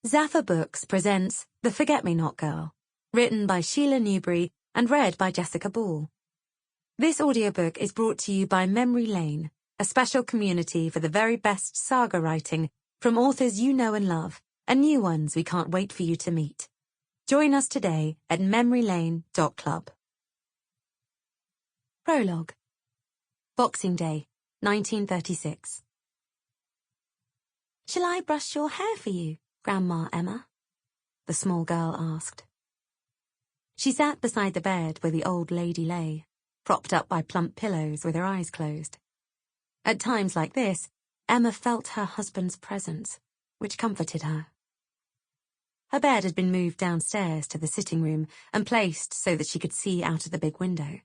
Zaffa Books presents The Forget-Me-Not Girl, written by Sheila Newberry and read by Jessica Ball. This audiobook is brought to you by Memory Lane, a special community for the very best saga writing from authors you know and love, and new ones we can't wait for you to meet. Join us today at memorylane.club. Prologue. Boxing Day, 1936. "Shall I brush your hair for you, Grandma Emma?" the small girl asked. She sat beside the bed where the old lady lay, propped up by plump pillows with her eyes closed. At times like this, Emma felt her husband's presence, which comforted her. Her bed had been moved downstairs to the sitting room and placed so that she could see out of the big window.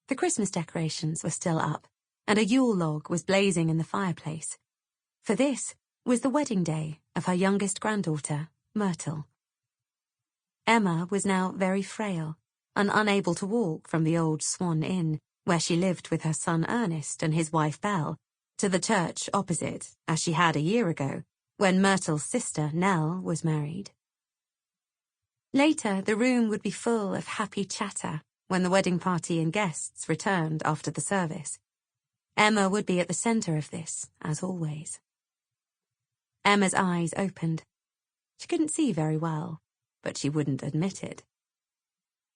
The Christmas decorations were still up, and a Yule log was blazing in the fireplace. For this was the wedding day of her youngest granddaughter, Myrtle. Emma was now very frail and unable to walk from the old Swan Inn, where she lived with her son Ernest and his wife Belle, to the church opposite, as she had a year ago, when Myrtle's sister Nell was married. Later, the room would be full of happy chatter when the wedding party and guests returned after the service. Emma would be at the centre of this, as always. Emma's eyes opened. She couldn't see very well, but she wouldn't admit it.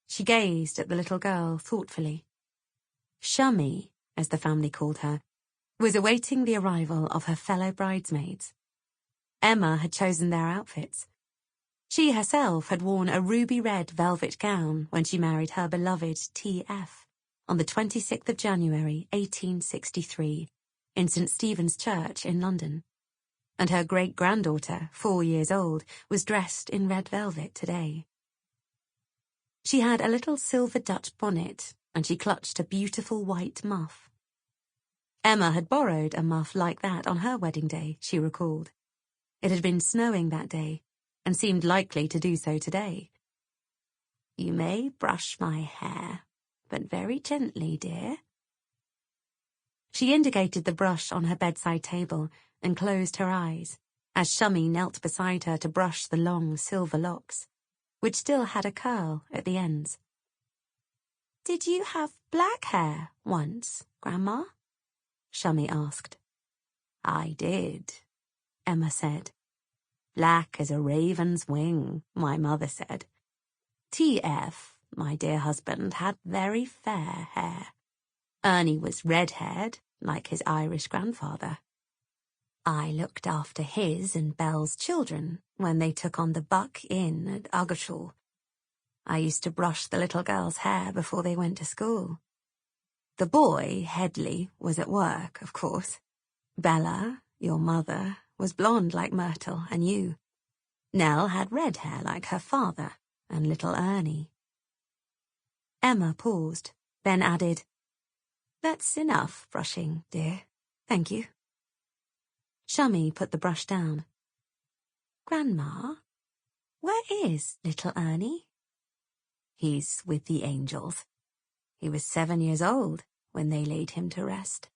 She gazed at the little girl thoughtfully. Shummy, as the family called her, was awaiting the arrival of her fellow bridesmaids. Emma had chosen their outfits. She herself had worn a ruby-red velvet gown when she married her beloved T.F. on the 26th of January, 1863, in St. Stephen's Church in London. And her great-granddaughter, 4 years old, was dressed in red velvet today. She had a little silver Dutch bonnet, and she clutched a beautiful white muff. Emma had borrowed a muff like that on her wedding day, she recalled. It had been snowing that day, and seemed likely to do so today. "You may brush my hair, but very gently, dear." She indicated the brush on her bedside table and closed her eyes, as Shummy knelt beside her to brush the long silver locks, which still had a curl at the ends. "Did you have black hair once, Grandma?" Shummy asked. "I did," Emma said. "Black as a raven's wing, my mother said. T.F., my dear husband, had very fair hair. Ernie was red-haired, like his Irish grandfather. I looked after his and Belle's children when they took on the Buck Inn at Uggashall. I used to brush the little girl's hair before they went to school. The boy, Headley, was at work, of course. Bella, your mother, was blonde like Myrtle and you. Nell had red hair like her father and little Ernie." Emma paused, then added, "That's enough brushing, dear. Thank you." Shummy put the brush down. "Grandma, where is little Ernie?" "He's with the angels. He was 7 years old when they laid him to rest."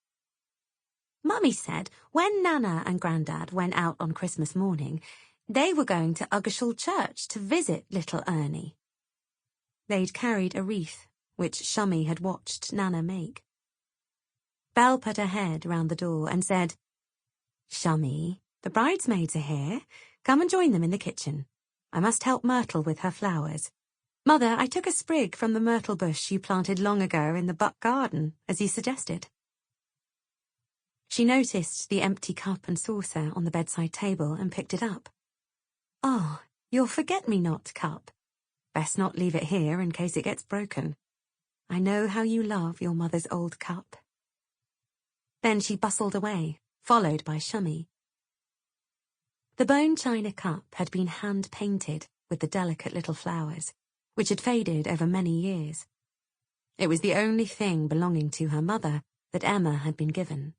"Mummy said when Nana and Grandad went out on Christmas morning, they were going to Uggashall Church to visit little Ernie." They'd carried a wreath, which Shummy had watched Nana make. Belle put her head round the door and said, "Shummy, the bridesmaids are here. Come and join them in the kitchen. I must help Myrtle with her flowers. Mother, I took a sprig from the myrtle bush you planted long ago in the Buck garden, as you suggested." She noticed the empty cup and saucer on the bedside table and picked it up. "Oh, your forget-me-not cup. Best not leave it here in case it gets broken. I know how you love your mother's old cup." Then she bustled away, followed by Shummy. The bone china cup had been hand-painted with the delicate little flowers, which had faded over many years. It was the only thing belonging to her mother that Emma had been given.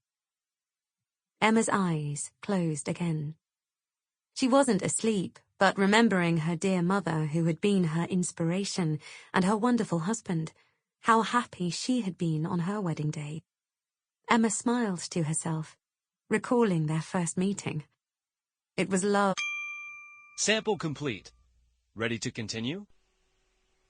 Emma's eyes closed again. She wasn't asleep, but remembering her dear mother who had been her inspiration and her wonderful husband, how happy she had been on her wedding day. Emma smiled to herself, recalling their first meeting. It was love. Sample complete. Ready to continue?